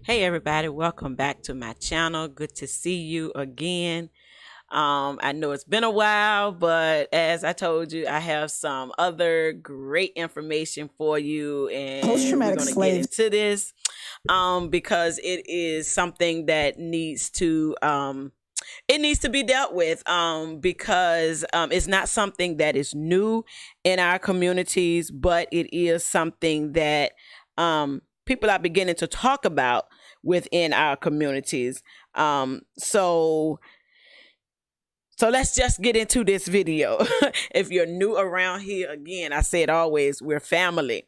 Hey everybody, welcome back to my channel. Good to see you again. I know it's been a while, but as I told you, I have some other great information for you, and we're Post-traumatic going to get slave. into this because it is something that needs to be dealt with because it's not something that is new in our communities, but it is something that people are beginning to talk about within our communities. So let's just get into this video. If you're new around here, again, I say it always, we're family.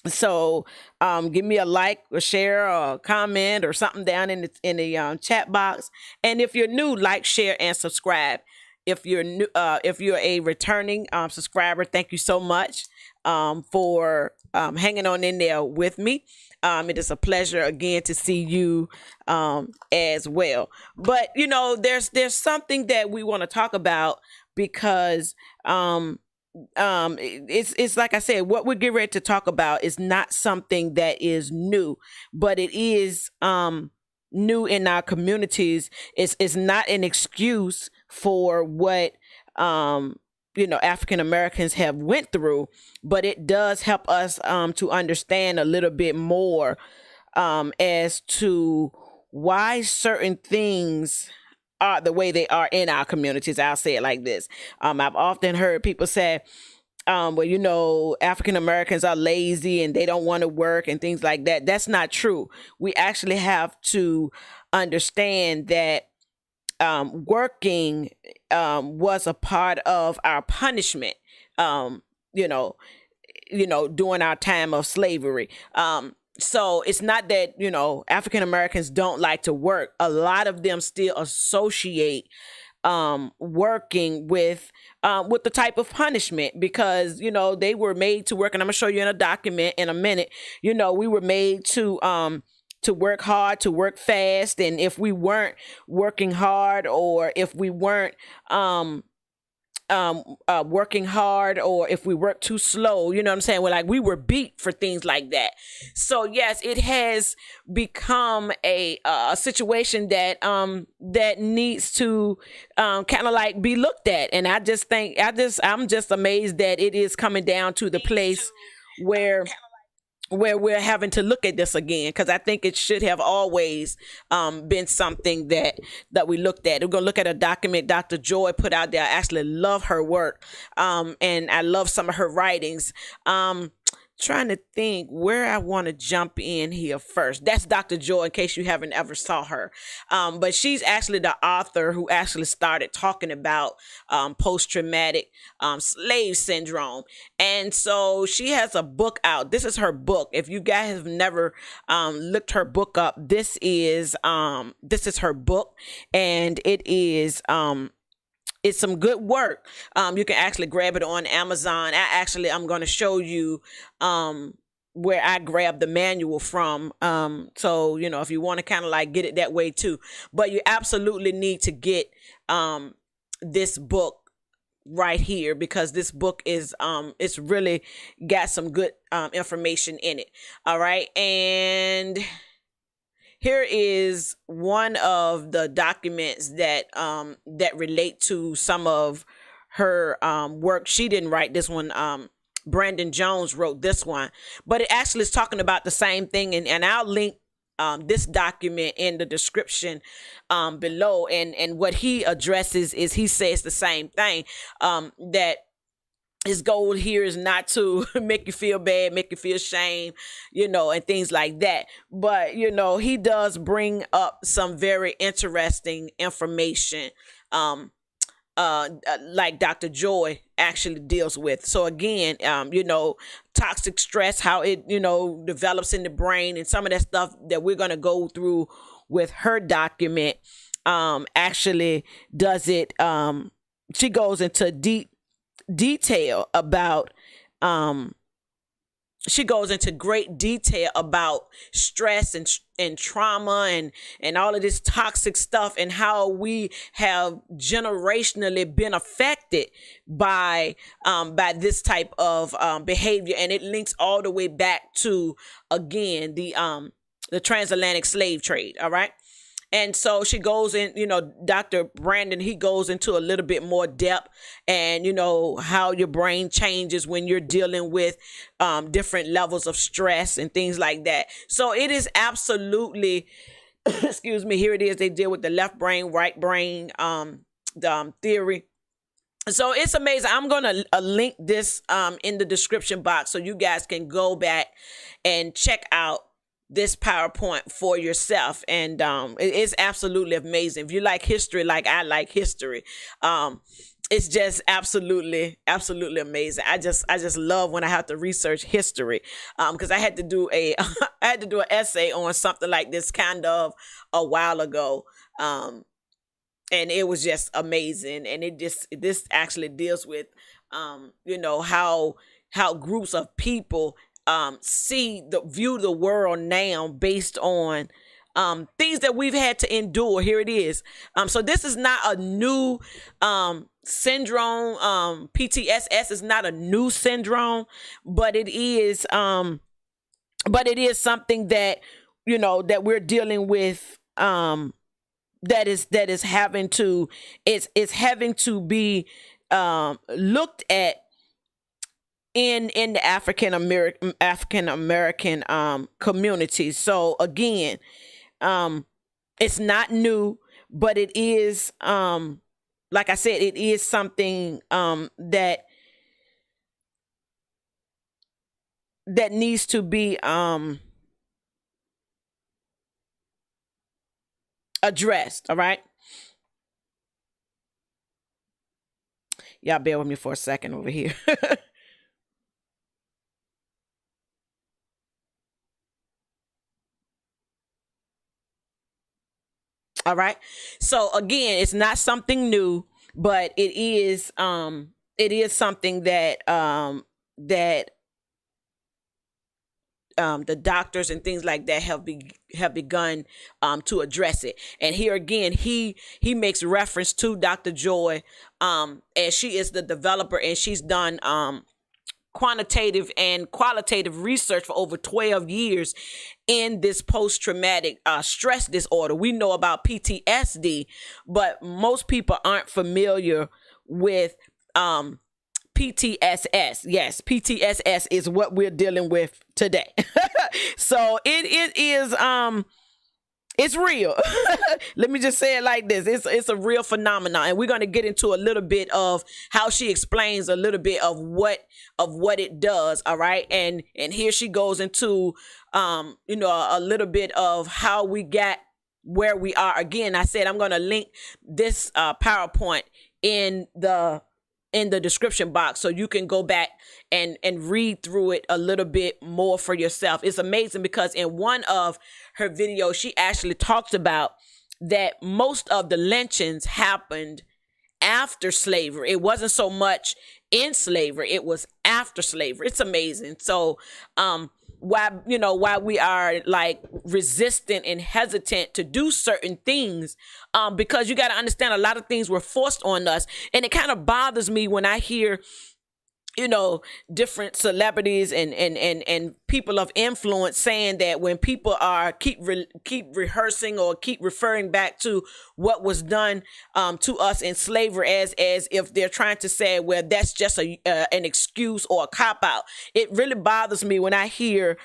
So give me a like or share or comment or something down in the chat box. And if you're new, like, share, and subscribe. If you're new, if you're a returning subscriber, thank you so much for hanging on in there with me. It is a pleasure again to see you as well. But there's something that we want to talk about because it's like I said, what we're getting ready to talk about is not something that is new, but it is new in our communities. It's not an excuse for what African Americans have went through, but it does help us to understand a little bit more as to why certain things are the way they are in our communities. I'll say it like this. I've often heard people say, African Americans are lazy and they don't want to work and things like that. That's not true. We actually have to understand that working was a part of our punishment, during our time of slavery. So it's not that, African Americans don't like to work. A lot of them still associate working with the type of punishment because, they were made to work. And I'm gonna show you in a document in a minute. We were made to work hard, to work fast. And if we weren't working hard, or if we weren't working hard, or if we work too slow, you know what I'm saying? We were beat for things like that. So yes, it has become a situation that needs to kind of like be looked at. And I'm just amazed that it is coming down to the place where we're having to look at this again, because I think it should have always been something that we looked at. We're going to look at a document Dr. Joy put out there. I actually love her work, and I love some of her writings. Trying to think where I want to jump in here first. That's Dr. Joy, in case you haven't ever saw her. But she's actually the author who actually started talking about post-traumatic slave syndrome. And so she has a book out. This is her book. If you guys have never looked her book up, this is her book, and it's some good work. You can actually grab it on Amazon. I'm going to show you where I grabbed the manual from. So, if you want to kind of like get it that way too. But you absolutely need to get this book right here, because this book is it's really got some good information in it. All right. And here is one of the documents that relate to some of her work. She didn't write this one. Brandon Jones wrote this one, but it actually is talking about the same thing. And I'll link this document in the description below. And what he addresses is, he says the same thing, that his goal here is not to make you feel bad, make you feel shame, and things like that. But, he does bring up some very interesting information, like Dr. Joy actually deals with. So again, toxic stress, how it, develops in the brain, and some of that stuff that we're going to go through with her document, actually does it. She goes into detail about she goes into great detail about stress and trauma and all of this toxic stuff, and how we have generationally been affected by this type of behavior. And it links all the way back to, again, the the transatlantic slave trade. All right. And so she goes in, Dr. Brandon, he goes into a little bit more depth, and, how your brain changes when you're dealing with different levels of stress and things like that. So it is absolutely, excuse me, here it is. They deal with the left brain, right brain theory. So it's amazing. I'm going to link this in the description box so you guys can go back and check out this PowerPoint for yourself. And it's absolutely amazing. If you like history like I like history, it's just absolutely amazing. I just love when I have to research history, because I had to do an essay on something like this kind of a while ago. And it was just amazing. And this actually deals with how groups of people view the world now based on things that we've had to endure. Here it is. So this is not a new syndrome. PTSS is not a new syndrome, but it is something that that we're dealing with, that is having to be looked at in the African American community. So again, it's not new, but it is, like I said, it is something that needs to be addressed. All right. Y'all bear with me for a second over here. All right. So again, it's not something new, but it is something that the doctors and things like that have begun to address it. And here again, he makes reference to Dr. Joy, as she is the developer, and she's done quantitative and qualitative research for over 12 years in this post-traumatic stress disorder. We know about PTSD, but most people aren't familiar with PTSS. Yes, PTSS is what we're dealing with today. So it is it's real. Let me just say it like this. It's a real phenomenon. And we're going to get into a little bit of how she explains a little bit of what it does. All right. And here she goes into, a little bit of how we got where we are. Again, I said, I'm going to link this PowerPoint in the description box so you can go back and read through it a little bit more for yourself. It's amazing because in one of her videos, she actually talks about that most of the lynchings happened after slavery. It wasn't so much in slavery, it was after slavery. It's amazing. So why we are like resistant and hesitant to do certain things, because you got to understand a lot of things were forced on us. And it kind of bothers me when I hear different celebrities and people of influence saying that when people are keep rehearsing or keep referring back to what was done to us in slavery as if they're trying to say, well, that's just an excuse or a cop out. It really bothers me when I hear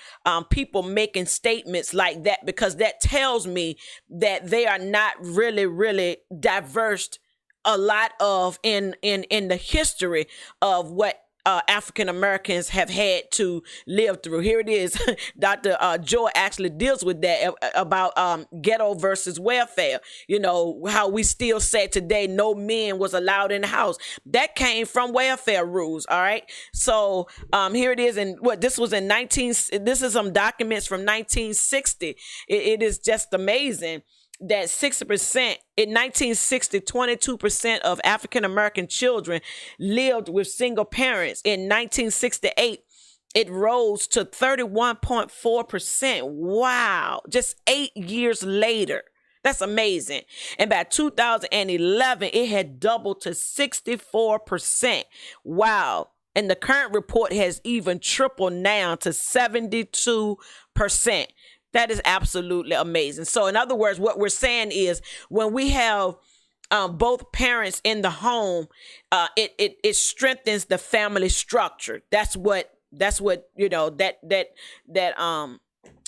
people making statements like that, because that tells me that they are not really diverse a lot of in the history of what African Americans have had to live through. Here it is. Dr. Joy actually deals with that about ghetto versus welfare. How we still say today no men was allowed in the house. That came from welfare rules. All right. So here it is. And this was in this is some documents from 1960. It is just amazing that 60% in 1960, 22% of African American children lived with single parents. In 1968, it rose to 31.4%. Wow. Just 8 years later. That's amazing. And by 2011, it had doubled to 64%. Wow. And the current report has even tripled now to 72%. That is absolutely amazing. So, in other words, what we're saying is when we have both parents in the home, it strengthens the family structure. That's what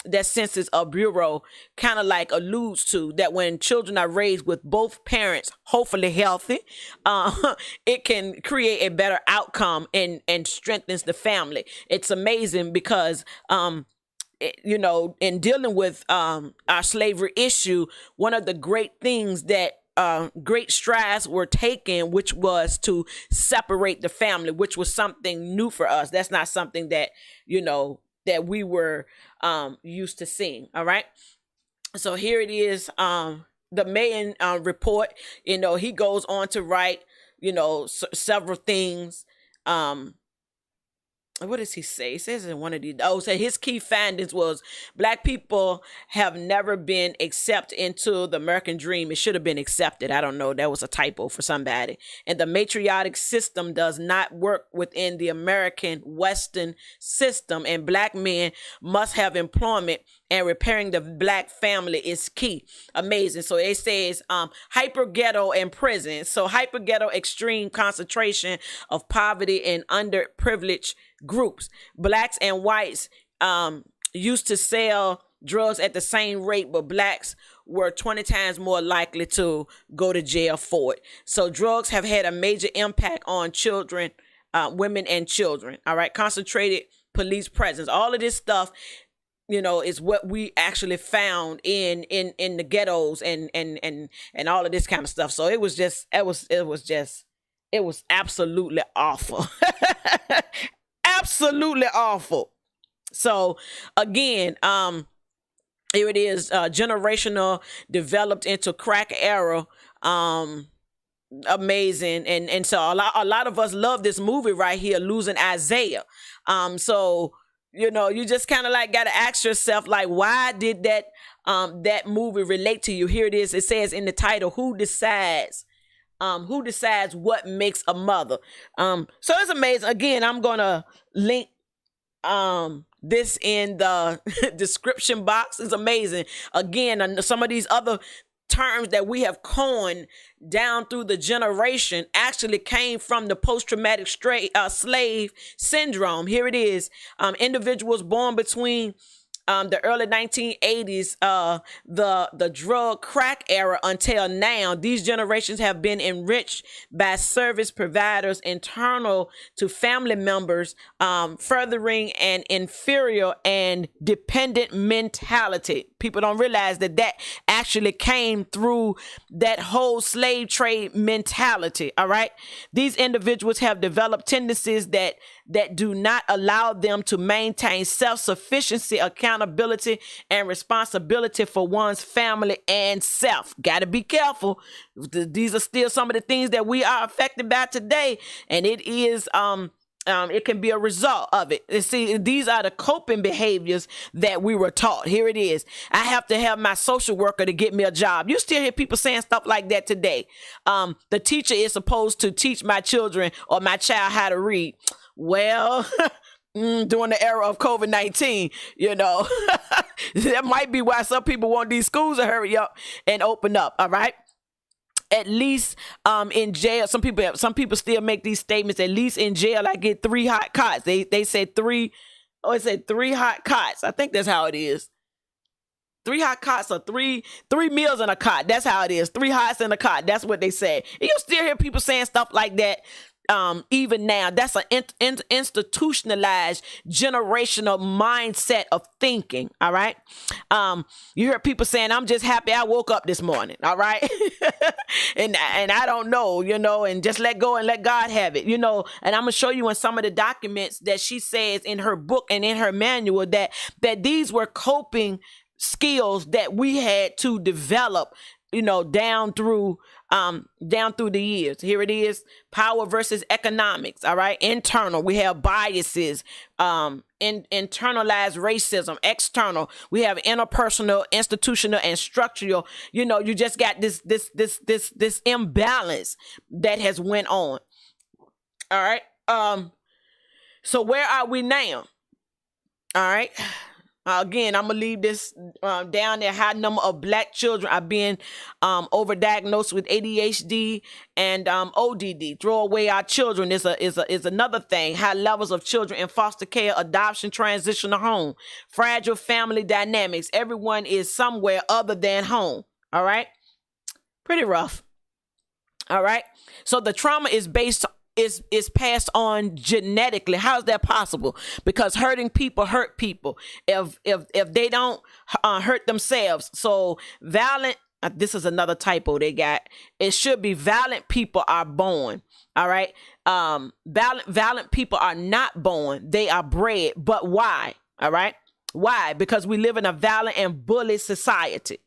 that Census Bureau kind of like alludes to, that when children are raised with both parents, hopefully healthy, it can create a better outcome and strengthens the family. It's amazing because in dealing with our slavery issue, one of the great things that great strides were taken, which was to separate the family, which was something new for us. That's not something that that we were used to seeing. All right. So here it is. The Mayan report. He goes on to write several things. What does he say? He says in one of these. So his key findings was Black people have never been accepted into the American dream. It should have been accepted. I don't know. That was a typo for somebody. And the matriarchic system does not work within the American Western system. And Black men must have employment, and repairing the Black family is key. Amazing. So it says hyper ghetto and prison. So hyper ghetto, extreme concentration of poverty and underprivileged groups. Blacks and whites used to sell drugs at the same rate, but Blacks were 20 times more likely to go to jail for it. So drugs have had a major impact on children, women and children. All right. Concentrated police presence. All of this stuff, is what we actually found in the ghettos and all of this kind of stuff. So it was absolutely awful. Absolutely awful. So again, here it is, generational, developed into crack era. Amazing. And so a lot of us love this movie right here, Losing Isaiah. So you just kind of like got to ask yourself, like, why did that movie relate to you? Here it is. It says in the title, who decides what makes a mother? So it's amazing. Again, I'm gonna link this in the description box. It's amazing. Again, some of these other terms that we have coined down through the generation actually came from the post-traumatic slave syndrome. Here it is. Individuals born between the early 1980s, the drug crack era until now, these generations have been enriched by service providers internal to family members, furthering an inferior and dependent mentality. People don't realize that actually came through that whole slave trade mentality. All right. These individuals have developed tendencies that do not allow them to maintain self-sufficiency, accountability, and responsibility for one's family and self. Got to be careful. These are still some of the things that we are affected by today, and it can be a result of it. And see, these are the coping behaviors that we were taught. Here it is. I have to have my social worker to get me a job. You still hear people saying stuff like that today. The teacher is supposed to teach my children or my child how to read. Well, during the era of COVID-19, that might be why some people want these schools to hurry up and open up. All right. At least in jail, some people still make these statements. At least in jail, I get 3 hot cots. They said 3. Oh, it said 3 hot cots. I think that's how it is. 3 hot cots or three meals in a cot. That's how it is. 3 hots in a cot. That's what they said. You still hear people saying stuff like that. Even now, that's an institutionalized generational mindset of thinking. All right. You hear people saying, I'm just happy I woke up this morning. All right. and I don't know, and just let go and let God have it, and I'm going to show you in some of the documents that she says in her book and in her manual that these were coping skills that we had to develop, down through the years. Here it is. Power versus economics. All right. Internal. We have biases, internalized racism. External. We have interpersonal, institutional, and structural. You just got this imbalance that has went on. All right. So where are we now? All right. Again, I'm gonna leave this down there. High number of black children are being overdiagnosed with ADHD and ODD. Throw away our children is another thing. High levels of children in foster care, adoption, transition to home, fragile family dynamics. Everyone is somewhere other than home. All right, pretty rough. All right, so the trauma is passed on genetically. How is that possible? Because hurting people hurt people if they don't hurt themselves. So violent, this is another typo they got. It should be violent people are born. All right. Violent people are not born. They are bred. But why? All right. Why? Because we live in a violent and bully society.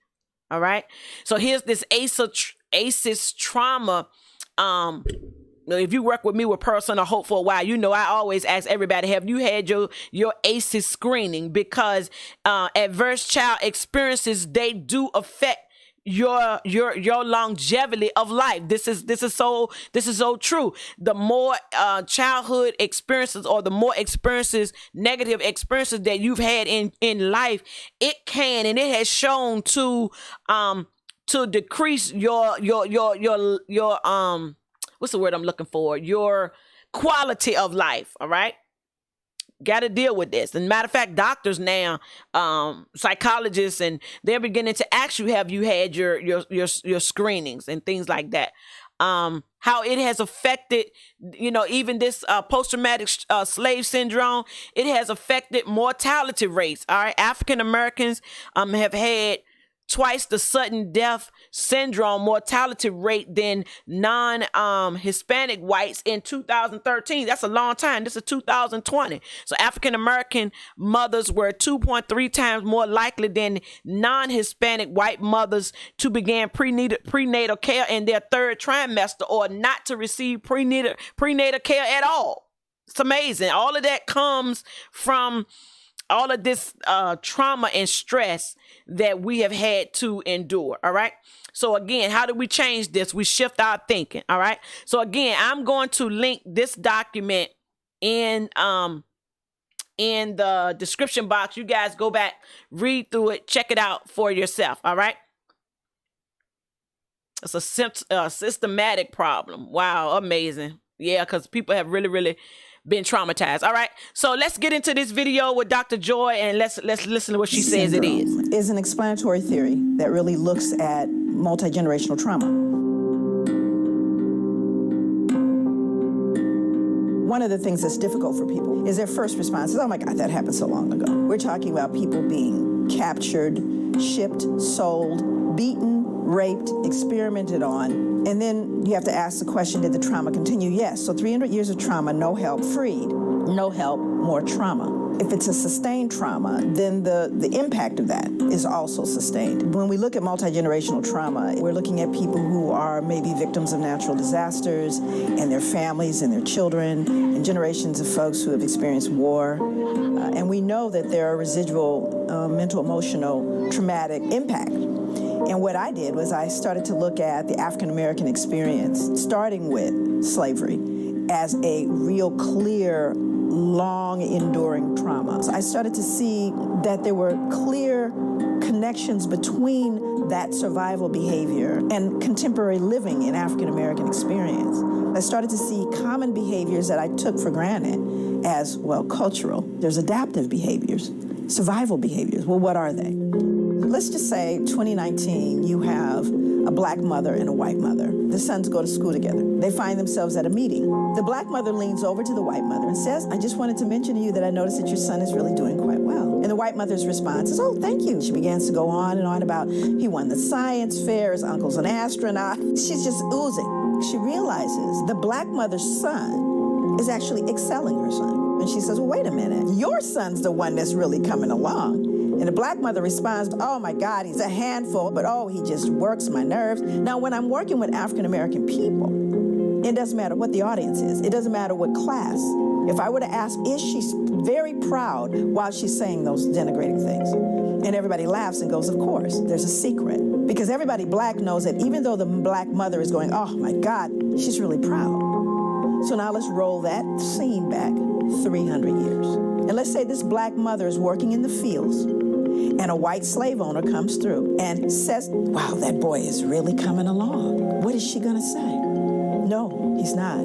All right. So here's this ACEs trauma. If you work with me with Personal Hope for a while, you know I always ask everybody, have you had your ACEs screening? Because adverse child experiences, they do affect your longevity of life. This is so true. The more childhood experiences, or the more experiences, negative experiences that you've had in life, it can, and it has shown to decrease your what's the word I'm looking for? Your quality of life. All right. Got to deal with this. And matter of fact, doctors now, psychologists, and they're beginning to ask you, have you had your screenings and things like that? How it has affected, even this post-traumatic slave syndrome, it has affected mortality rates. All right. African Americans have had twice the sudden death syndrome mortality rate than non-Hispanic whites in 2013. That's a long time. This is 2020. So African American mothers were 2.3 times more likely than non-Hispanic white mothers to begin prenatal care in their third trimester, or not to receive prenatal care at all. It's amazing. All of that comes from all of this trauma and stress that we have had to endure. All right. So again, how do we change this? We shift our thinking. All right. So again, I'm going to link this document in the description box. You guys go back, read through it, check it out for yourself. All right. It's a systematic problem. Wow. Amazing. Yeah. Because people have really been traumatized. All right. So let's get into this video with Dr. Joy, and let's listen to what she says it is an explanatory theory that really looks at multi-generational trauma. One of the things that's difficult for people is their first response is, oh my God, that happened so long ago. We're talking about people being captured, shipped, sold, beaten, raped, experimented on. And then you have to ask the question, did the trauma continue? Yes. So 300 years of trauma, no help, freed. No help, more trauma. If it's a sustained trauma, then the impact of that is also sustained. When we look at multi-generational trauma, we're looking at people who are maybe victims of natural disasters, and their families and their children, and generations of folks who have experienced war. And we know that there are residual mental, emotional, traumatic impact. And what I did was I started to look at the African-American experience, starting with slavery, as a real clear, long, enduring trauma. So I started to see that there were clear connections between that survival behavior and contemporary living in African-American experience. I started to see common behaviors that I took for granted as, well, cultural. There's adaptive behaviors, survival behaviors. Well, what are they? Let's just say 2019, you have a black mother and a white mother. The sons go to school together. They find themselves at a meeting. The black mother leans over to the white mother and says, I just wanted to mention to you that I noticed that your son is really doing quite well. And the white mother's response is, oh, thank you. She begins to go on and on about he won the science fair, his uncle's an astronaut. She's just oozing. She realizes the black mother's son is actually excelling her son. And she says, well, wait a minute. Your son's the one that's really coming along. And the black mother responds, oh my God, he's a handful, but oh, he just works my nerves. Now, when I'm working with African-American people, it doesn't matter what the audience is. It doesn't matter what class. If I were to ask, is she very proud while she's saying those denigrating things? And everybody laughs and goes, of course. There's a secret. Because everybody black knows that even though the black mother is going, oh my God, she's really proud. So now let's roll that scene back 300 years. And let's say this black mother is working in the fields and a white slave owner comes through and says, wow, that boy is really coming along. What is she going to say? No, he's not.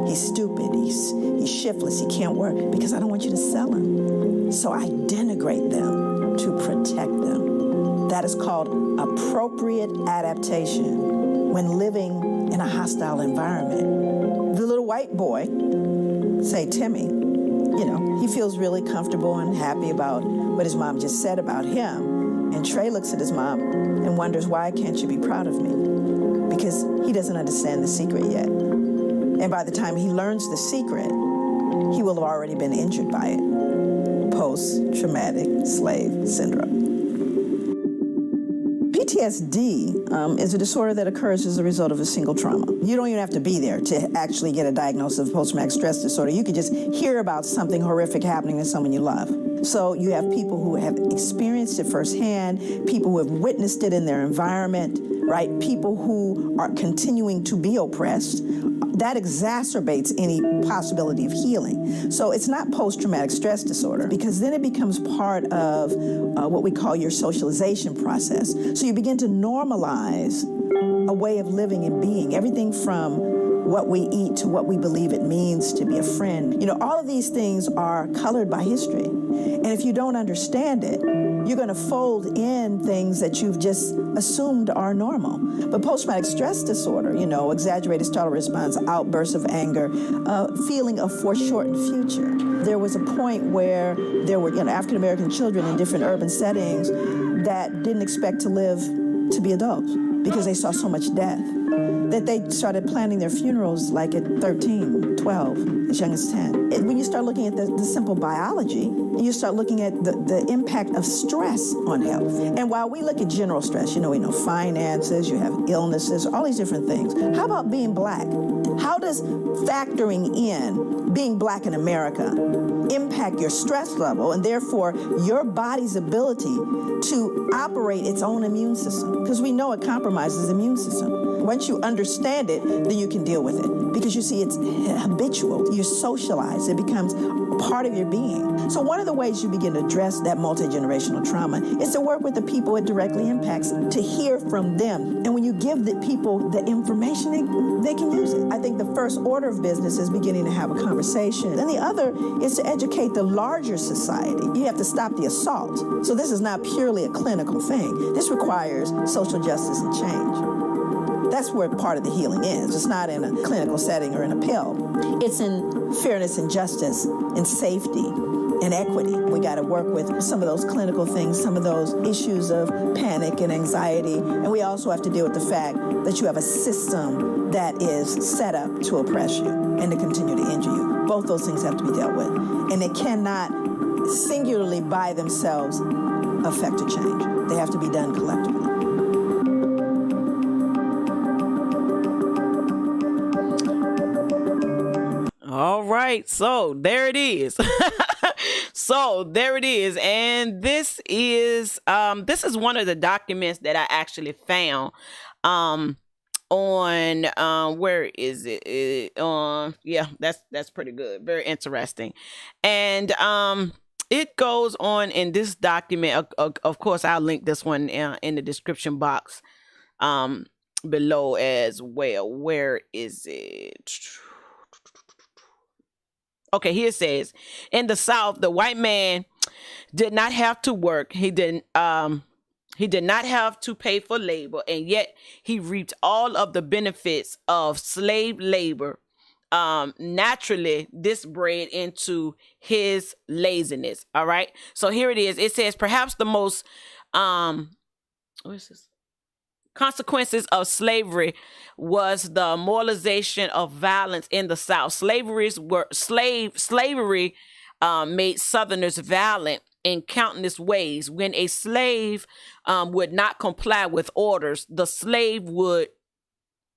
He's stupid. He's shiftless. He can't work because I don't want you to sell him. So I denigrate them to protect them. That is called appropriate adaptation when living in a hostile environment. The little white boy, say Timmy, he feels really comfortable and happy about what his mom just said about him. And Trey looks at his mom and wonders, why can't you be proud of me? Because he doesn't understand the secret yet. And by the time he learns the secret, he will have already been injured by it. Post-traumatic slave syndrome. PTSD is a disorder that occurs as a result of a single trauma. You don't even have to be there to actually get a diagnosis of post-traumatic stress disorder. You could just hear about something horrific happening to someone you love. So you have people who have experienced it firsthand, people who have witnessed it in their environment, right? People who are continuing to be oppressed. That exacerbates any possibility of healing. So it's not post-traumatic stress disorder, because then it becomes part of what we call your socialization process. So you begin to normalize a way of living and being, everything from what we eat to what we believe it means to be a friend. All of these things are colored by history. And if you don't understand it, you're going to fold in things that you've just assumed are normal. But post-traumatic stress disorder, exaggerated startle response, outbursts of anger, feeling of foreshortened future. There was a point where there were African-American children in different urban settings that didn't expect to live to be adults because they saw so much death, that they started planning their funerals like at 13, 12, as young as 10. When you start looking at the simple biology, you start looking at the impact of stress on health. And while we look at general stress, we know finances, you have illnesses, all these different things. How about being black? How does factoring in being black in America impact your stress level and therefore your body's ability to operate its own immune system? Because we know it compromises the immune system. Once you understand it, then you can deal with it. Because you see, it's habitual. You socialize. It becomes part of your being. So one of the ways you begin to address that multi-generational trauma is to work with the people it directly impacts, to hear from them. And when you give the people the information, they can use it. I think the first order of business is beginning to have a conversation. And the other is to educate the larger society. You have to stop the assault. So this is not purely a clinical thing. This requires social justice and change. That's where part of the healing is. It's not in a clinical setting or in a pill. It's in fairness and justice and safety and equity. We got to work with some of those clinical things, some of those issues of panic and anxiety. And we also have to deal with the fact that you have a system that is set up to oppress you and to continue to injure you. Both those things have to be dealt with. And they cannot singularly by themselves affect a change. They have to be done collectively. All right, so there it is. And this is one of the documents that I actually found on where is it? Yeah, that's pretty good. Very interesting. And it goes on in this document. Of course, I'll link this one in the description box below as well. Where is it? Okay, here it says, in the South, the white man did not have to work. He did not have to pay for labor, and yet he reaped all of the benefits of slave labor. Naturally, this bred into his laziness. All right. So here it is. It says, perhaps the most what is this? Consequences of slavery was the moralization of violence in the South. Slavery made Southerners violent in countless ways. When a slave would not comply with orders, the slave would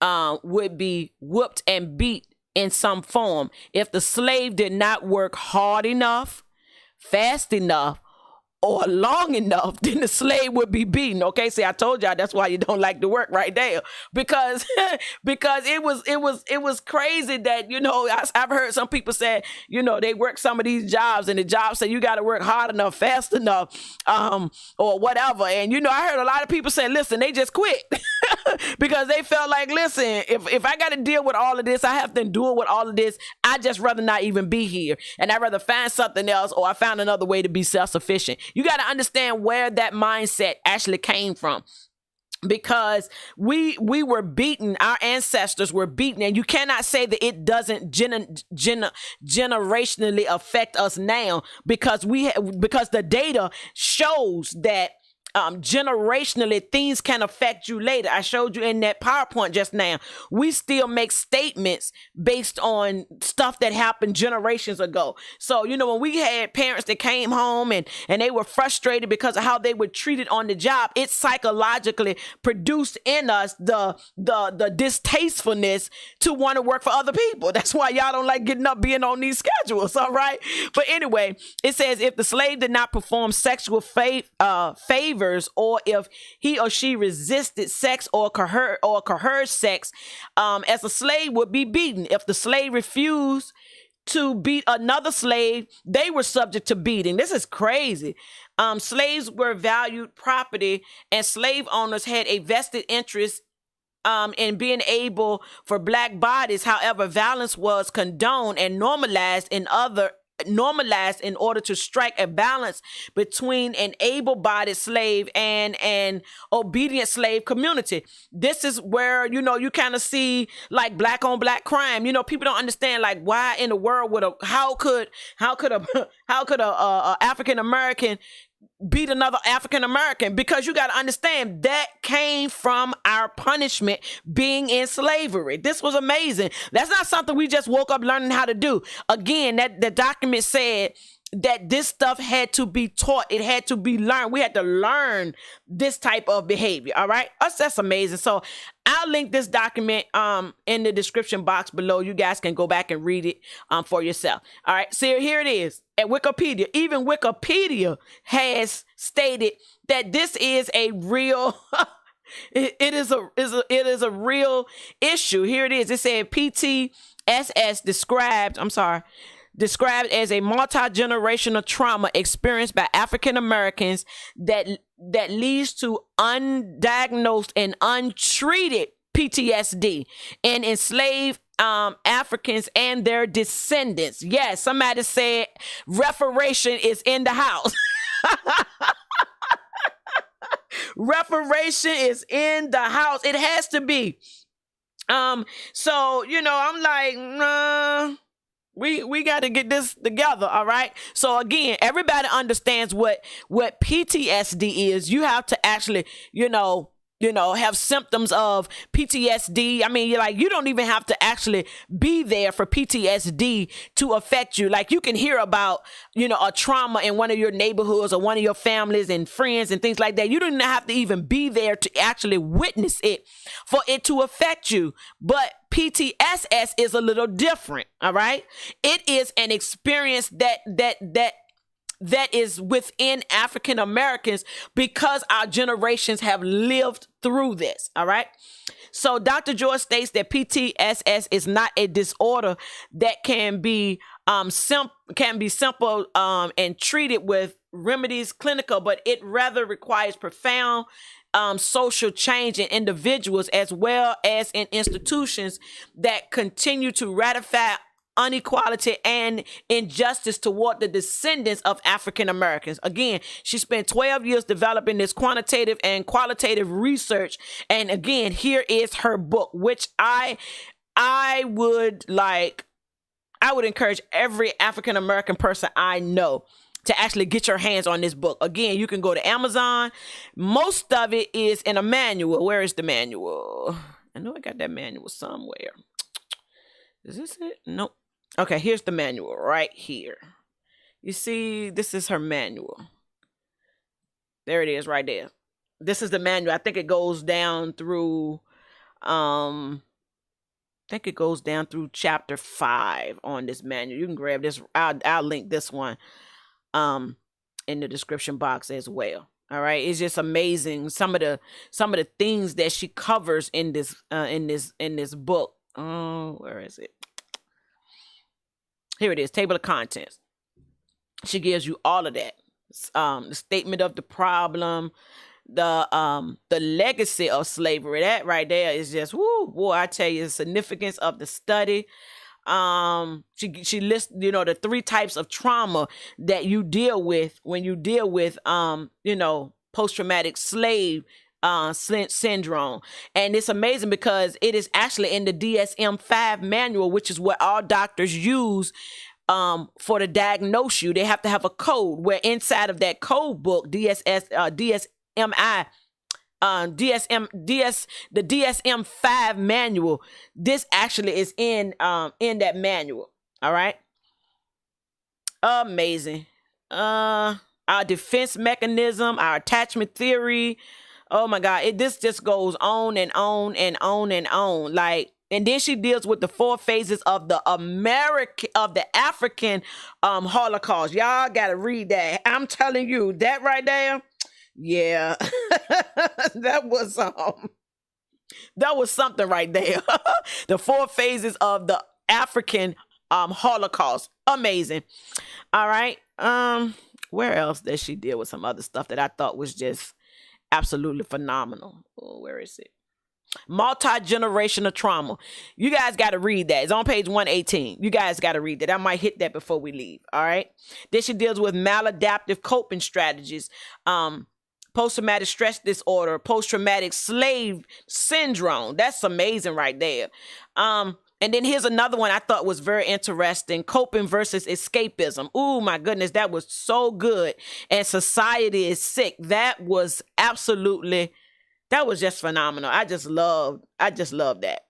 be whooped and beat in some form. If the slave did not work hard enough, fast enough, or long enough, then the slave would be beaten. Okay, see, I told y'all that's why you don't like to work right there, because because it was crazy that, you know, I've heard some people say, you know, they work some of these jobs and the job say you got to work hard enough, fast enough, or whatever. And, you know, I heard a lot of people say, listen, they just quit because they felt like, listen, if I got to deal with all of this, I have to endure with all of this, I just rather not even be here, and I'd rather find something else, or I found another way to be self-sufficient. You got to understand where that mindset actually came from, because we were beaten, our ancestors were beaten, and you cannot say that it doesn't generationally affect us now, because because the data shows that generationally things can affect you later. I showed you in that PowerPoint just now. We still make statements based on stuff that happened generations ago. So, you know, when we had parents that came home and they were frustrated because of how they were treated on the job, it psychologically produced in us the distastefulness to want to work for other people. That's why y'all don't like getting up, being on these schedules, all right? But anyway, it says if the slave did not perform sexual favors, or if he or she resisted sex or coerced sex, as a slave would be beaten. If the slave refused to beat another slave, they were subject to beating. This is crazy. Slaves were valued property, and slave owners had a vested interest in being able for black bodies. However, violence was condoned and normalized in order to strike a balance between an able-bodied slave and an obedient slave community. This is where, you know, you kind of see like black on black crime. You know, people don't understand, like, why in the world would how could a African American beat another African American? Because you got to understand that came from our punishment being in slavery. This was amazing. That's not something we just woke up learning how to do. Again, that the document said that this stuff had to be taught. It had to be learned. We had to learn this type of behavior. All right. That's amazing. So I'll link this document in the description box below. You guys can go back and read it for yourself. All right. So here it is at Wikipedia. Even Wikipedia has stated that this is a real it is a real issue. Here it is. It said PTSS described as a multi-generational trauma experienced by African Americans that leads to undiagnosed and untreated PTSD in enslaved Africans and their descendants. Yes, somebody said reparation is in the house. Reparation is in the house. It has to be. So, you know, I'm like, nah. We got to get this together, all right? So again, everybody understands what PTSD is. You have to actually, you know, have symptoms of PTSD. I mean, you don't even have to actually be there for PTSD to affect you. Like, you can hear about, you know, a trauma in one of your neighborhoods or one of your families and friends and things like that. You don't have to even be there to actually witness it for it to affect you. But PTSS is a little different, all right? It is an experience that is within African Americans because our generations have lived through this, all right? So Dr. George states that PTSS is not a disorder that can be simple and treated with remedies clinical, but it rather requires profound social change in individuals as well as in institutions that continue to ratify inequality and injustice toward the descendants of African Americans. Again, she spent 12 years developing this quantitative and qualitative research. And again, here is her book, which I would encourage every African American person I know to actually get your hands on this book. Again, you can go to Amazon. Most of it is in a manual. Where is the manual? I know I got that manual somewhere. Is this it? Nope. Okay, here's the manual right here. You see, this is her manual. There it is right there. This is the manual. I think it goes down through chapter 5 on this manual. You can grab this. I'll link this one in the description box as well. All right, it's just amazing some of the things that she covers in this book. Oh, where is it? Here it is, table of contents. She gives you all of that. The statement of the problem, the legacy of slavery. That right there is just whoo, boy, I tell you, the significance of the study. She lists, the 3 types of trauma that you deal with when you deal with post-traumatic slave syndrome. And it's amazing because it is actually in the DSM-5 manual, which is what all doctors use for to diagnose you. They have to have a code, where inside of that code book, DSMI, the DSM-5 manual, this actually is in that manual. All right, amazing. Our defense mechanism, our attachment theory. Oh my God, this just goes on and on and on and on. And then she deals with the 4 phases of the African Holocaust. Y'all gotta read that. I'm telling you, that right there. Yeah, that was something right there. The 4 phases of the African Holocaust. Amazing. All right. Where else does she deal with some other stuff that I thought was just absolutely phenomenal? Oh, where is it? Multi-generational trauma. You guys got to read that. It's on page 118. You guys got to read that. I might hit that before we leave. All right. Then she deals with maladaptive coping strategies, post-traumatic stress disorder, post-traumatic slave syndrome. That's amazing right there. And then here's another one I thought was very interesting: coping versus escapism. Oh my goodness, that was so good. And society is sick. That was just phenomenal. I just love that.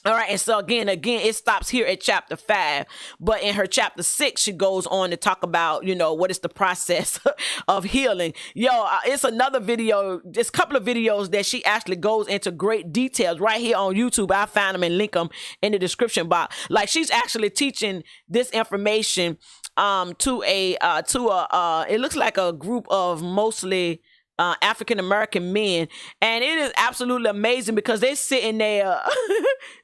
All right, and so again, it stops here at chapter 5, but in her chapter 6, she goes on to talk about, what is the process of healing. It's another video, just a couple of videos that she actually goes into great details right here on YouTube. I found them and link them in the description box. Like, she's actually teaching this information to it looks like a group of mostly African-American men, and it is absolutely amazing because they're sitting there.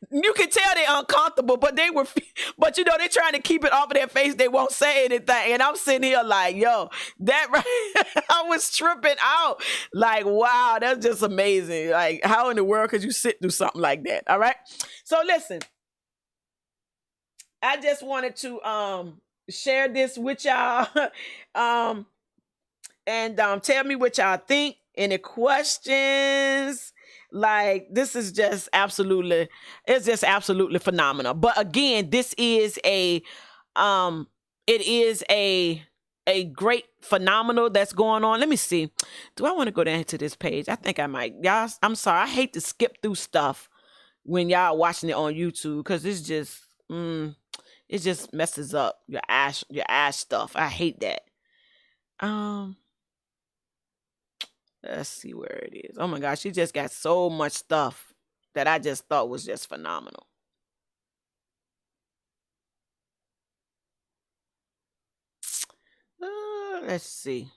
You can tell they're uncomfortable, but they're trying to keep it off of their face. They won't say anything, and I'm sitting here like, yo, that right. I was tripping out. Like, wow, that's just amazing. Like, how in the world could you sit through something like that? All right, so listen, I just wanted to share this with y'all. And tell me what y'all think. Any questions? Like, this is just absolutely phenomenal. But again, this is it is a great phenomenal that's going on. Let me see. Do I want to go down to this page? I think I might. Y'all, I'm sorry. I hate to skip through stuff when y'all watching it on YouTube, because it's just it just messes up your ass stuff. I hate that. Let's see where it is. Oh my gosh, she just got so much stuff that I just thought was just phenomenal. Let's see.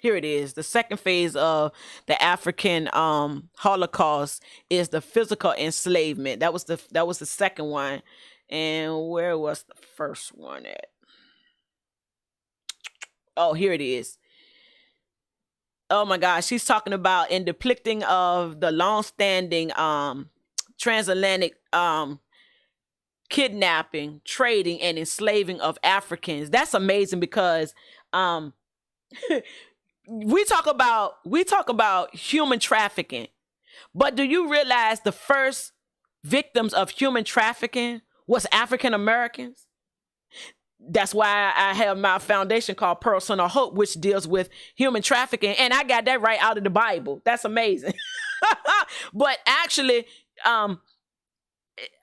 Here it is. The second phase of the African Holocaust is the physical enslavement. That was the second one. And where was the first one at? Oh, here it is. Oh my gosh, she's talking about in depicting of the long-standing transatlantic kidnapping, trading, and enslaving of Africans. That's amazing because we talk about human trafficking, but do you realize the first victims of human trafficking was African Americans? That's why I have my foundation called Personal Hope, which deals with human trafficking. And I got that right out of the Bible. That's amazing. But actually, all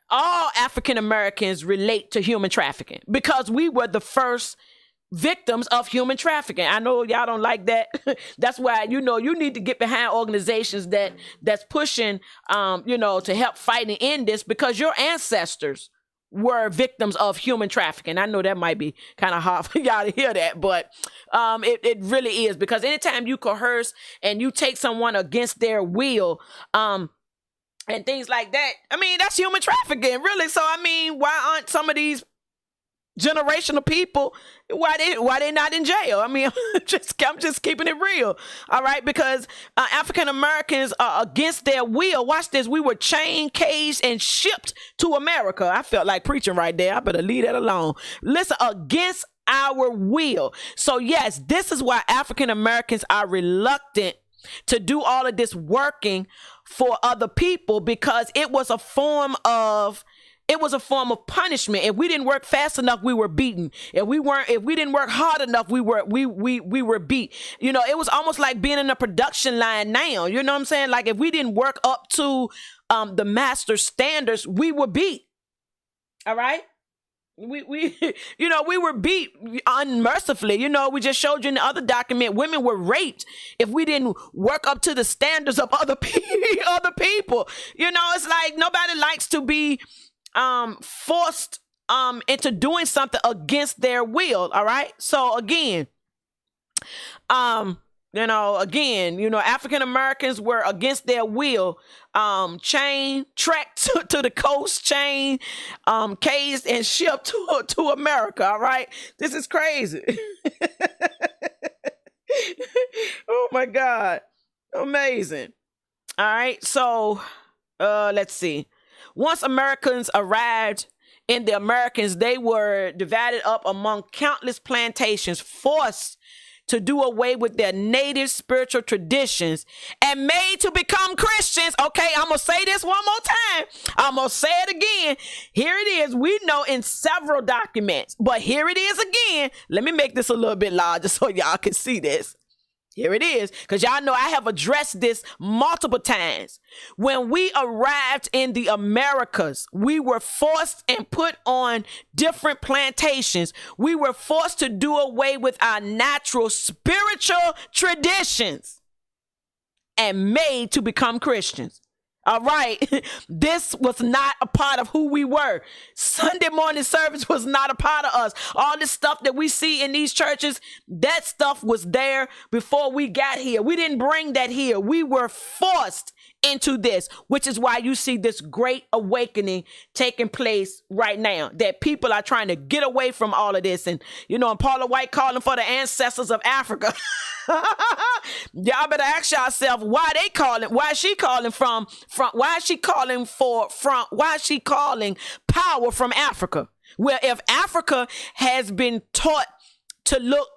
African Americans relate to human trafficking because we were the first victims of human trafficking. I know y'all don't like that. That's why, you need to get behind organizations that's pushing, to help fight and end this, because your ancestors were victims of human trafficking. I know that might be kind of hard for y'all to hear that, but it really is, because anytime you coerce and you take someone against their will, and things like that, I mean, that's human trafficking, really. So, I mean, why aren't some of these generational people, why they not in jail? I mean, I'm just keeping it real. All right, because African Americans are against their will. Watch this. We were chained, caged, and shipped to America. I felt like preaching right there. I better leave that alone. Listen, against our will. So yes, this is why African Americans are reluctant to do all of this working for other people, because it was a form of punishment. If we didn't work fast enough, we were beaten. If we didn't work hard enough, we were beat. You know, it was almost like being in a production line now. You know what I'm saying? Like, if we didn't work up to the master standards, we were beat. All right? We we were beat unmercifully. You know, we just showed you in the other document, women were raped if we didn't work up to the standards of other people. You know, it's like nobody likes to be forced into doing something against their will. All right. So again, African Americans were against their will, chained, tracked to the coast, chained, caged, and shipped to America. All right, this is crazy. Oh my God, amazing. All right, so let's see. Once Americans arrived in the Americans, they were divided up among countless plantations, forced to do away with their native spiritual traditions, and made to become Christians. Okay, I'm going to say this one more time. I'm going to say it again. Here it is. We know in several documents, but here it is again. Let me make this a little bit larger so y'all can see this. Here it is, because y'all know I have addressed this multiple times. When we arrived in the Americas, we were forced and put on different plantations. We were forced to do away with our natural spiritual traditions and made to become Christians. All right. This was not a part of who we were. Sunday morning service was not a part of us. All this stuff that we see in these churches, that stuff was there before we got here. We didn't bring that here. We were forced into this, which is why you see this great awakening taking place right now, that people are trying to get away from all of this. And, and Paula White calling for the ancestors of Africa. Y'all better ask yourself, why is she calling power from Africa? Well, if Africa has been taught to look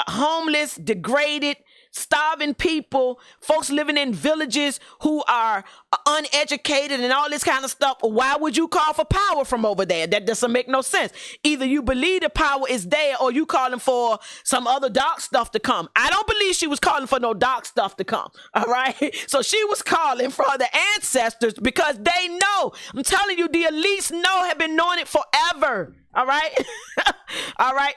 homeless, degraded, starving people, folks living in villages who are uneducated and all this kind of stuff, why would you call for power from over there? That doesn't make no sense. Either you believe the power is there, or you calling for some other dark stuff to come. I don't believe she was calling for no dark stuff to come. All right. So she was calling for the ancestors, because they know. I'm telling you, the elites have been knowing it forever. All right. All right.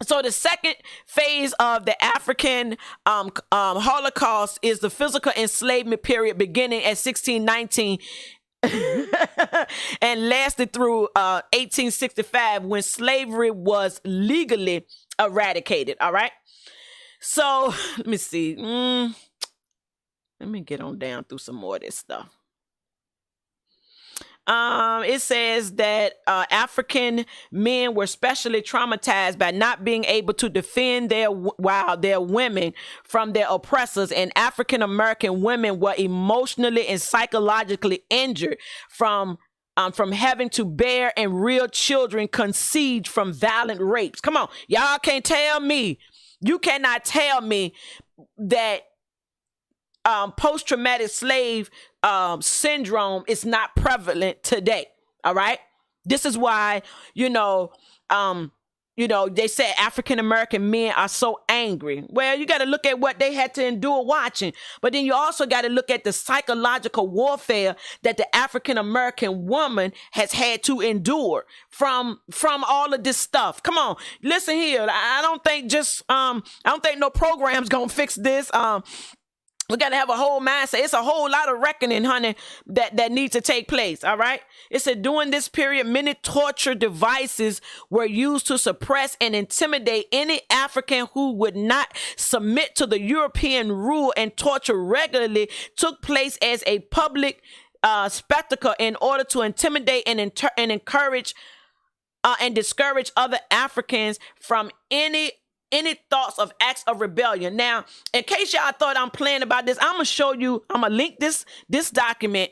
So the second phase of the African Holocaust is the physical enslavement period, beginning at 1619 and lasted through 1865, when slavery was legally eradicated. All right. So let me see. Let me get on down through some more of this stuff. It says that African men were especially traumatized by not being able to defend their women from their oppressors, and African American women were emotionally and psychologically injured from having to bear and rear children conceived from violent rapes. Come on, y'all can't tell me. You cannot tell me that post-traumatic slave syndrome is not prevalent today. All right. This is why, they say African American men are so angry. Well, you got to look at what they had to endure watching, but then you also got to look at the psychological warfare that the African American woman has had to endure from all of this stuff. Come on, listen here. I don't think no program's gonna fix this. We got to have a whole mindset. It's a whole lot of reckoning, honey, that needs to take place. All right. It said during this period, many torture devices were used to suppress and intimidate any African who would not submit to the European rule, and torture regularly took place as a public spectacle in order to intimidate and encourage and discourage other Africans from any thoughts of acts of rebellion. Now, in case y'all thought I'm playing about this, I'm gonna show you. I'm gonna link this document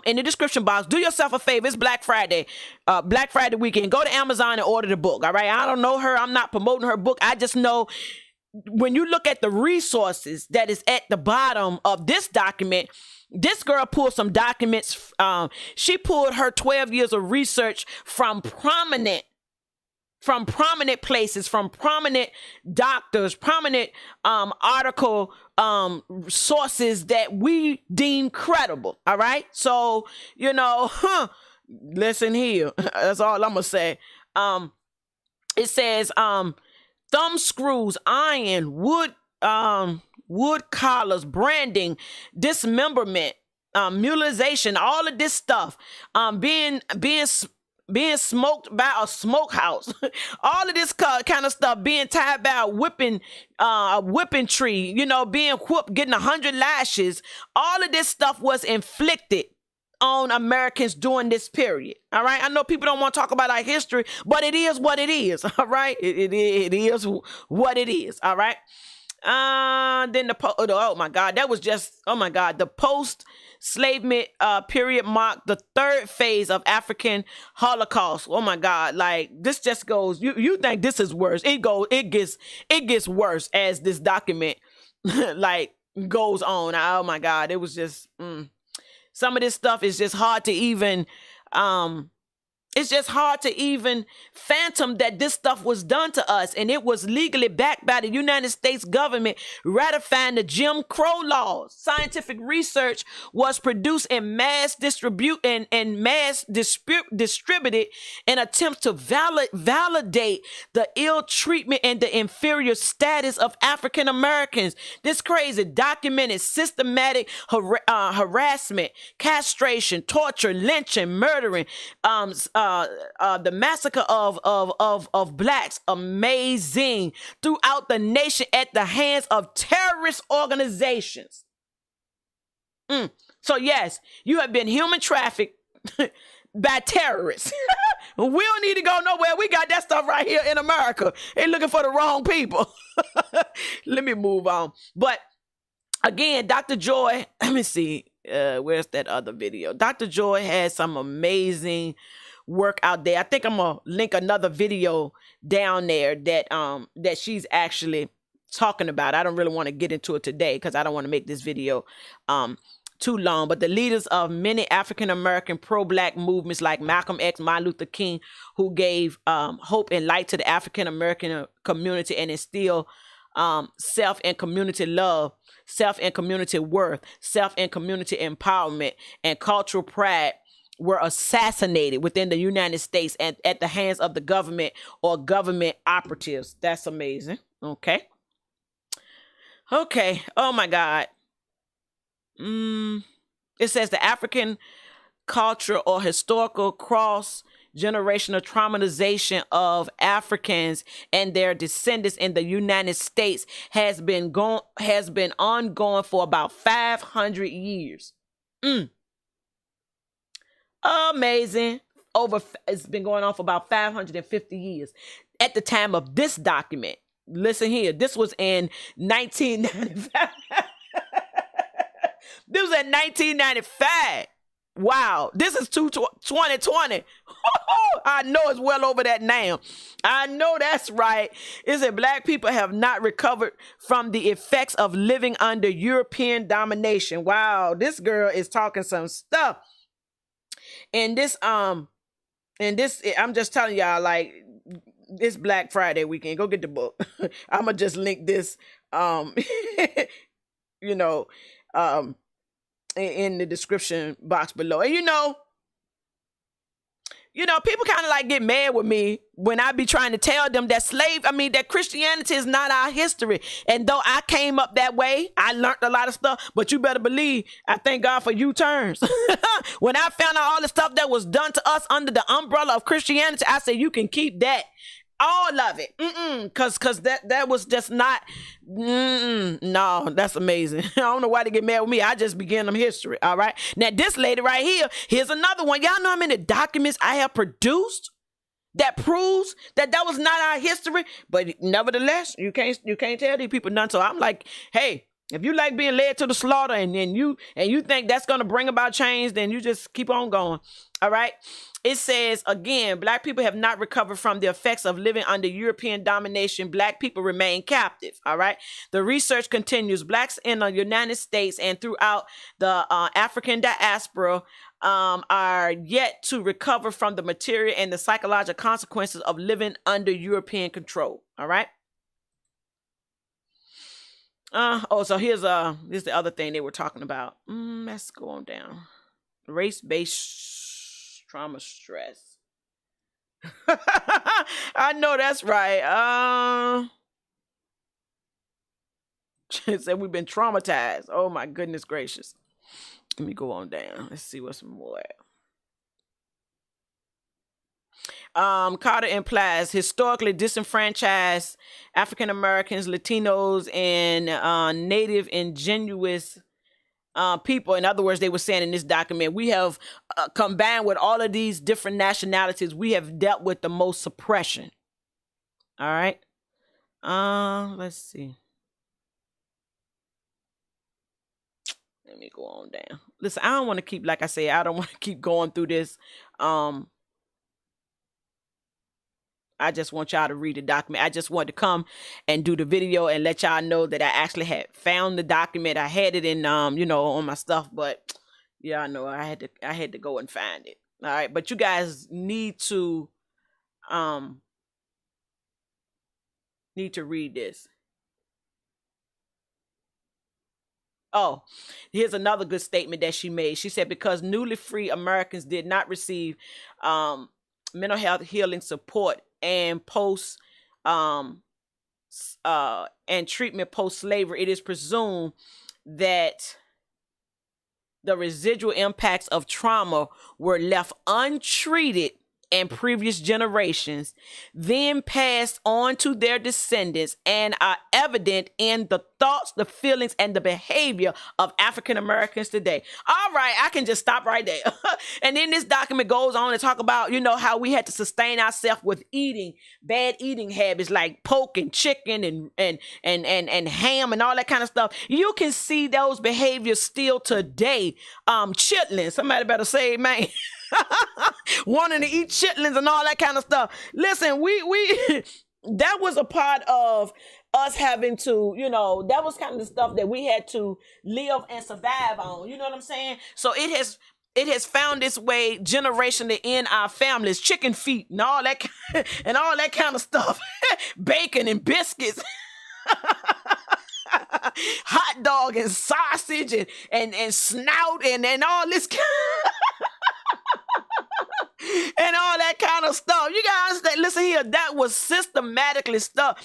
in the description box. Do yourself a favor. It's Black Friday weekend. Go to Amazon and order the book. All right. I don't know her. I'm not promoting her book. I just know when you look at the resources that is at the bottom of this document, this girl pulled some documents. She pulled her 12 years of research from prominent places, from prominent doctors, prominent article sources that we deem credible. All right. So, listen here. That's all I'm gonna say. It says thumb screws, iron, wood collars, branding, dismemberment, mutilization, all of this stuff, being smoked by a smokehouse, all of this kind of stuff, being tied by a whipping tree, being whooped, getting 100 lashes. All of this stuff was inflicted on Americans during this period. All right. I know people don't want to talk about our history, but it is what it is. All right. It is what it is. All right. Then oh my God, that was just, oh my God, the post-slavery period marked the third phase of African Holocaust. Oh my God, like this just goes, you think this is worse. It gets worse as this document like goes on. Oh my God, it was just, some of this stuff is just hard to even, fathom that this stuff was done to us, and it was legally backed by the United States government, ratifying the Jim Crow laws. Scientific research was produced in mass distributed in attempts to validate the ill treatment and the inferior status of African Americans. This crazy documented systematic harassment, castration, torture, lynching, murdering, the massacre of blacks, amazing, throughout the nation at the hands of terrorist organizations. So yes, you have been human trafficked by terrorists. We don't need to go nowhere. We got that stuff right here in America. They're looking for the wrong people. Let me move on. But again, Dr. Joy, let me see. Where's that other video? Dr. Joy has some amazing work out there. I think I'm gonna link another video down there that she's actually talking about. I don't really want to get into it today because I don't want to make this video too long. But the leaders of many African American pro-black movements like Malcolm X, Martin Luther King, who gave hope and light to the African American community and instilled self and community love, self and community worth, self and community empowerment, and cultural pride, were assassinated within the United States and at the hands of the government or government operatives. That's amazing. Okay. Oh my God. It says the African culture or historical cross-generational traumatization of Africans and their descendants in the United States has been ongoing for about 500 years. Amazing. It's been going on for about 550 years. At the time of this document, listen here, this was in 1995. This was in 1995. Wow, this is 2020. I know it's well over that now. I know that's right. It said black people have not recovered from the effects of living under European domination. Wow, this girl is talking some stuff. And I'm just telling y'all, like, it's Black Friday weekend. Go get the book. I'm going to just link this, in the description box below. And people kind of like get mad with me when I be trying to tell them that that Christianity is not our history. And though I came up that way, I learned a lot of stuff, but you better believe I thank God for U-turns. When I found out all the stuff that was done to us under the umbrella of Christianity, I said, you can keep that. All of it. Cause that was just not, no, that's amazing. I don't know why they get mad with me. I just began them history. All right. Now this lady right here, here's another one. Y'all know how many documents I have produced that proves that was not our history. But nevertheless, you can't tell these people none. So I'm like, hey, if you like being led to the slaughter and you think that's going to bring about change, then you just keep on going. All right. It says, again, Black people have not recovered from the effects of living under European domination. Black people remain captive. All right. The research continues. Blacks in the United States and throughout the African diaspora are yet to recover from the material and the psychological consequences of living under European control. All right. So here's the other thing they were talking about. Let's go on down. Race-based trauma stress. I know that's right. It said we've been traumatized. Oh my goodness gracious. Let me go on down. Let's see what's more at. Carter implies historically disenfranchised African Americans, Latinos, and Native indigenous people. In other words, they were saying in this document, we have combined with all of these different nationalities, we have dealt with the most suppression. All right. Let's see. Let me go on down. Listen, I don't want to keep, like I say, I don't want to keep going through this. I just want y'all to read the document. I just wanted to come and do the video and let y'all know that I actually had found the document. I had it in, on my stuff, but yeah, I know I had to go and find it. All right. But you guys need to read this. Oh, here's another good statement that she made. She said, because newly free Americans did not receive mental health healing support and and treatment post-slavery, it is presumed that the residual impacts of trauma were left untreated in previous generations, then passed on to their descendants and are evident in the thoughts, the feelings, and the behavior of African Americans today. All right, I can just stop right there. And then this document goes on to talk about, how we had to sustain ourselves with bad eating habits like pork and chicken and ham and all that kind of stuff. You can see those behaviors still today. Chitlins, somebody better say amen. Wanting to eat chitlins and all that kind of stuff. Listen, we that was a part of us having to, that was kind of the stuff that we had to live and survive on. You know what I'm saying? So it has found its way generationally in our families. Chicken feet and all that and all that kind of stuff. Bacon and biscuits. Hot dog and sausage and snout and all this and all that kind of stuff. You guys, listen here, that was systematically stuff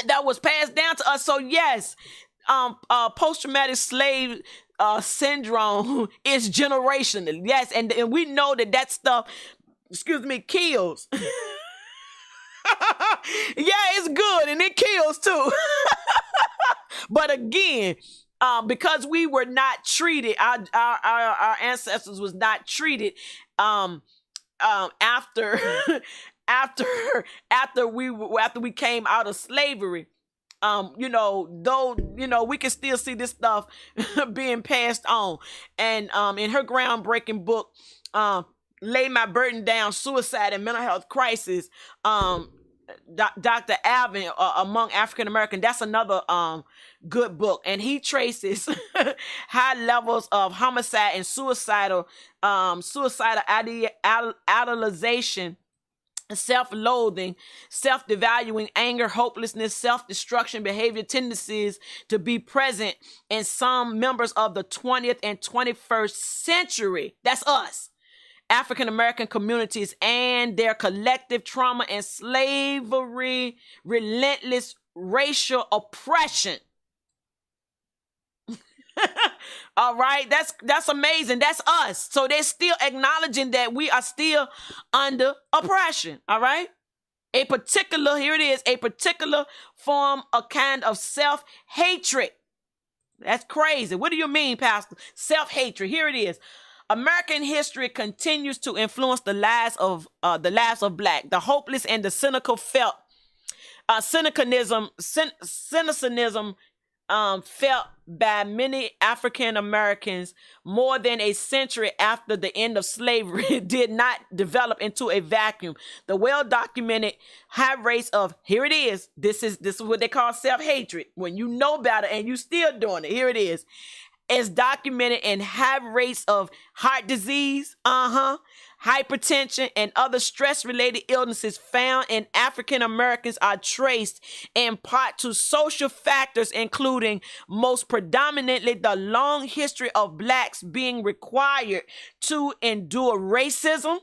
that was passed down to us. So yes, post-traumatic slave syndrome is generational. Yes, and we know that stuff, kills. Yeah, it's good and it kills too. But again, because we were not treated, our ancestors was not treated after we came out of slavery. We can still see this stuff being passed on. And in her groundbreaking book, Lay My Burden Down, Suicide and Mental Health Crisis, Dr. Alvin, among African American, that's another good book, and he traces high levels of homicide and suicidal idealization, self-loathing, self-devaluing, anger, hopelessness, self-destruction, behavior tendencies to be present in some members of the 20th and 21st century. That's us. African American communities and their collective trauma and slavery, relentless racial oppression. All right, that's amazing. That's us. So they're still acknowledging that we are still under oppression. All right. A particular, here it is, a particular form, a kind of self-hatred. That's crazy. What do you mean, Pastor? Self-hatred. Here it is. American history continues to influence the lives of black, the hopeless and the cynical cynicism felt by many African Americans more than a century after the end of slavery did not develop into a vacuum. The well-documented high rates of, here it is, this is what they call self-hatred. When you know better and you still doing it, here it is documented in high rates of heart disease, hypertension, and other stress-related illnesses found in African Americans are traced in part to social factors, including most predominantly the long history of blacks being required to endure racism,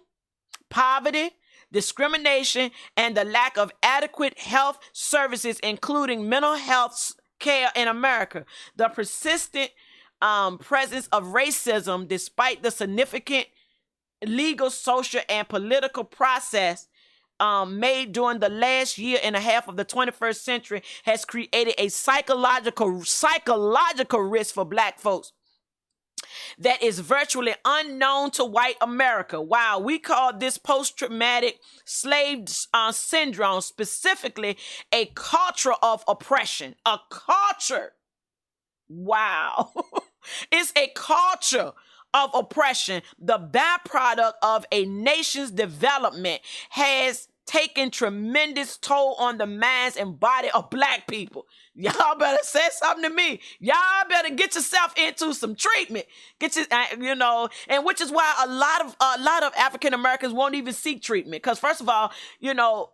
poverty, discrimination, and the lack of adequate health services, including mental health care in America. The persistent presence of racism, despite the significant legal, social, and political process made during the last year and a half of the 21st century, has created a psychological risk for black folks that is virtually unknown to white America. Wow, we call this post-traumatic slave syndrome, specifically a culture of oppression. A culture. Wow. It's a culture of oppression. The byproduct of a nation's development has taken tremendous toll on the minds and body of black people. Y'all better say something to me. Y'all better get yourself into some treatment. Get your, and which is why a lot of African Americans won't even seek treatment. Because first of all,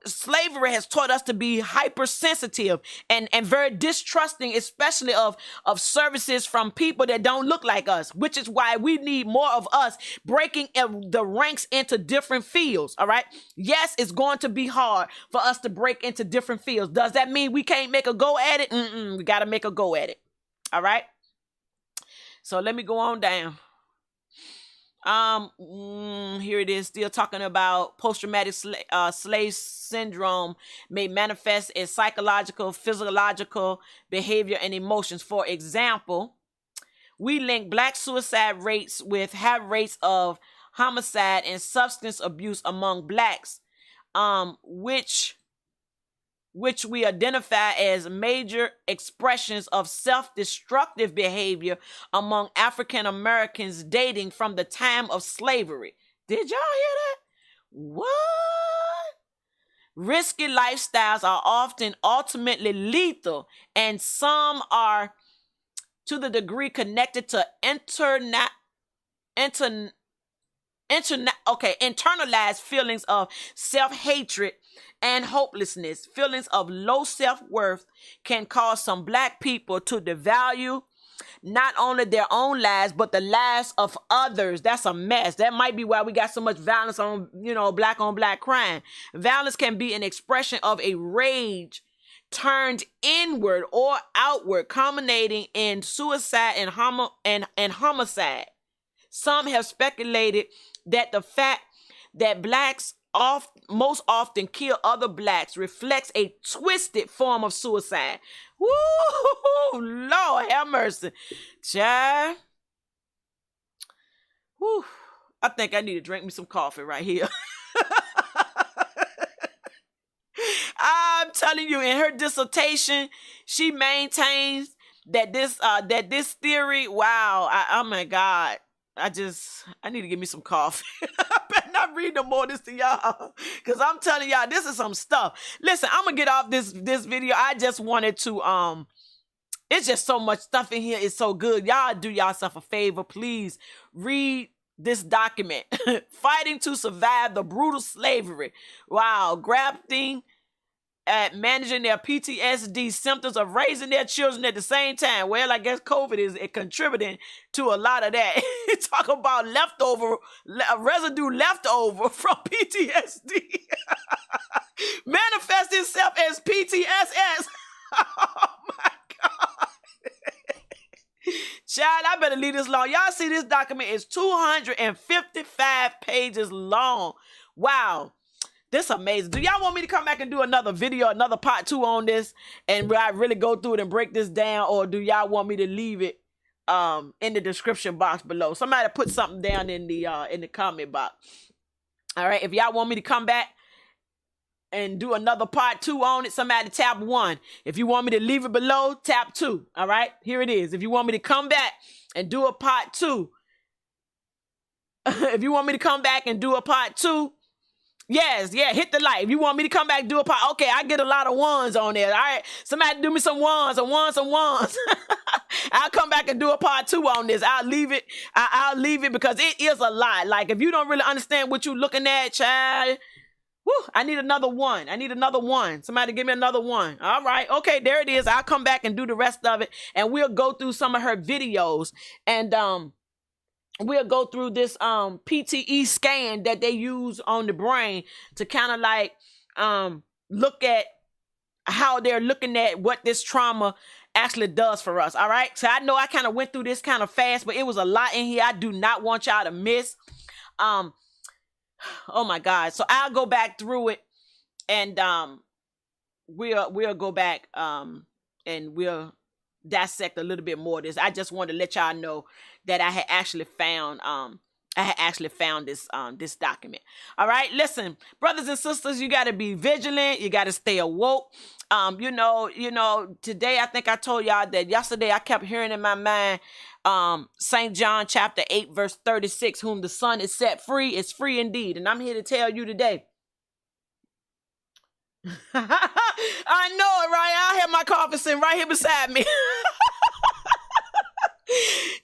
slavery has taught us to be hypersensitive and very distrusting, especially of services from people that don't look like us, which is why we need more of us breaking the ranks into different fields. All right. Yes, it's going to be hard for us to break into different fields. Does that mean we can't make a go at it? We got to make a go at it. All right. So let me go on down. Here it is, still talking about post-traumatic slave syndrome may manifest as psychological, physiological behavior and emotions. For example, we link black suicide rates with high rates of homicide and substance abuse among blacks, which we identify as major expressions of self-destructive behavior among African Americans dating from the time of slavery. Did y'all hear that? What? Risky lifestyles are often ultimately lethal, and some are to the degree connected to internalized feelings of self-hatred and hopelessness. Feelings of low self-worth can cause some black people to devalue not only their own lives, but the lives of others. That's a mess. That might be why we got so much violence on, black on black crime. Violence can be an expression of a rage turned inward or outward, culminating in suicide and homicide. Some have speculated that the fact that blacks most often kill other blacks reflects a twisted form of suicide. Woo, Lord have mercy. Child. Woo. I think I need to drink me some coffee right here. I'm telling you, in her dissertation, she maintains that this theory, wow, oh my God. I need to give me some coffee. I better not read no more of this to y'all, because I'm telling y'all, this is some stuff. Listen, I'm going to get off this video. I just wanted to, it's just so much stuff in here. It's so good. Y'all do yourself a favor. Please read this document, Fighting to Survive the Brutal Slavery. Wow. Grafting at managing their PTSD symptoms of raising their children at the same time. Well, I guess COVID is contributing to a lot of that. Talk about residue leftover from PTSD. Manifest itself as PTSS. Oh my God. Child, I better leave this long. Y'all see this document is 255 pages long. Wow. This is amazing. Do y'all want me to come back and do another video, another part 2 on this, and where I really go through it and break this down, or do y'all want me to leave it in the description box below? Somebody put something down in the comment box. All right, if y'all want me to come back and do another part 2 on it, somebody tap 1. If you want me to leave it below, tap 2. All right, here it is. If you want me to come back and do a part 2, if you want me to come back and do a part 2, yes, yeah, hit the like. If you want me to come back and do a part, okay, I get a lot of ones on there. All right, somebody do me some ones. I'll come back and do a part 2 on this. I'll leave it. I'll leave it because it is a lot. Like, if you don't really understand what you're looking at, child, I need another one. I need another one. Somebody give me another one. All right. Okay, there it is. I'll come back and do the rest of it. And we'll go through some of her videos. And we'll go through this PTE scan that they use on the brain to kind of like look at how they're looking at what this trauma actually does for us. All right. So I know I kind of went through this kind of fast, but it was a lot in here I do not want y'all to miss. Oh my God. So I'll go back through it and we'll go back and we'll dissect a little bit more of this. I just wanted to let y'all know that I had actually found this document. All right, listen, brothers and sisters, you got to be vigilant. You got to stay awoke. Today I think I told y'all that yesterday I kept hearing in my mind St. John chapter 8 verse 36, whom the Son is set free is free indeed. And I'm here to tell you today. I know it, right? I have my coffee sitting right here beside me.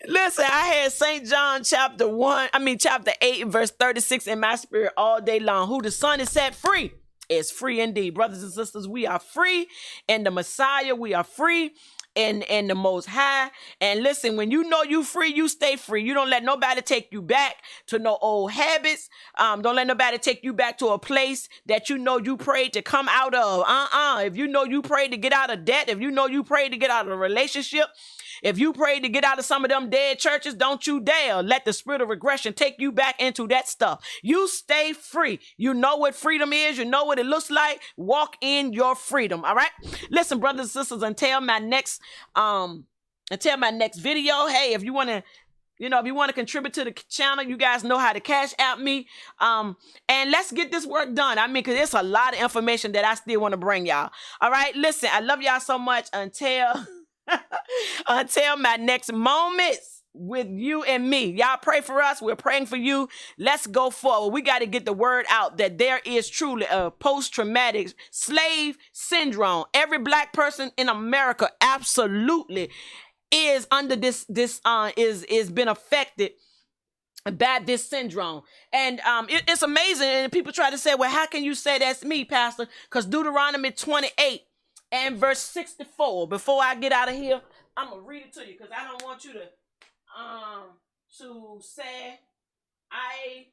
Listen, I had St. John chapter 8 verse 36 in my spirit all day long. Who the Son is set free is free indeed. Brothers and sisters, we are free in the Messiah. We are free in the Most High. And listen, when you know you free, you stay free. You don't let nobody take you back to no old habits. Don't let nobody take you back to a place that you know you prayed to come out of. If you know you prayed to get out of debt, if you know you prayed to get out of a relationship, if you prayed to get out of some of them dead churches, don't you dare let the spirit of regression take you back into that stuff. You stay free. You know what freedom is. You know what it looks like. Walk in your freedom. All right. Listen, brothers and sisters, until my next video. Hey, if you want to contribute to the channel, you guys know how to cash out me. And let's get this work done. I mean, because it's a lot of information that I still want to bring y'all. All right. Listen, I love y'all so much until my next moments with you and me. Y'all pray for us. We're praying for you. Let's go forward. We got to get the word out that there is truly a post-traumatic slave syndrome. Every Black person in America absolutely is under is been affected by this syndrome. And it's amazing. And people try to say, well, how can you say that's me, Pastor? Because Deuteronomy 28 and verse 64. Before I get out of here, I'm gonna read it to you because I don't want you to say I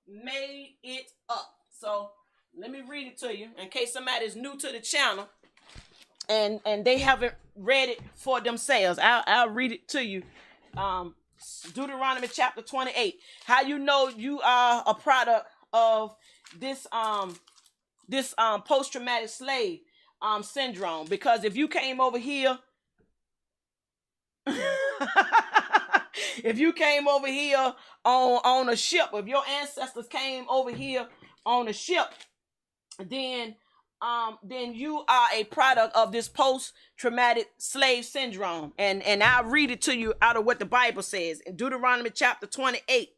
made it up. So let me read it to you in case somebody's new to the channel and they haven't read it for themselves. I'll read it to you. Deuteronomy chapter 28. How you know you are a product of this post-traumatic slave syndrome, because if you came over here if you came over here on a ship, if your ancestors came over here on a ship, then you are a product of this post-traumatic slave syndrome. And I'll read it to you out of what the Bible says in Deuteronomy chapter 28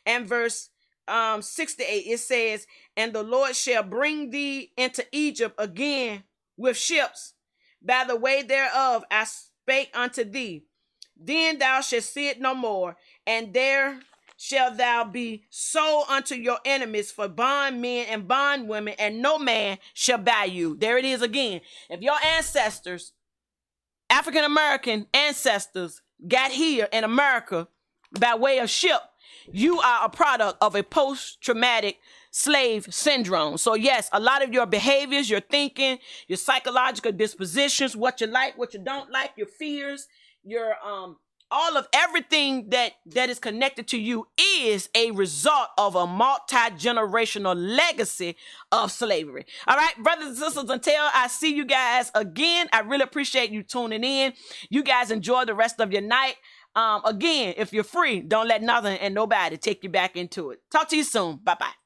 and verse 68. It says, and the Lord shall bring thee into Egypt again with ships, by the way thereof I spake unto thee. Then thou shalt see it no more, and there shall thou be sold unto your enemies for bondmen and bondwomen, and no man shall buy you. There it is again. If your ancestors, African American ancestors, got here in America by way of ship, you are a product of a post-traumatic slave syndrome. So yes, a lot of your behaviors, your thinking, your psychological dispositions, what you like, what you don't like, your fears, your all of everything that is connected to you is a result of a multi-generational legacy of slavery. All right, brothers and sisters, until I see you guys again, I really appreciate you tuning in. You guys enjoy the rest of your night. Again, if you're free, don't let nothing and nobody take you back into it. Talk to you soon. Bye-bye.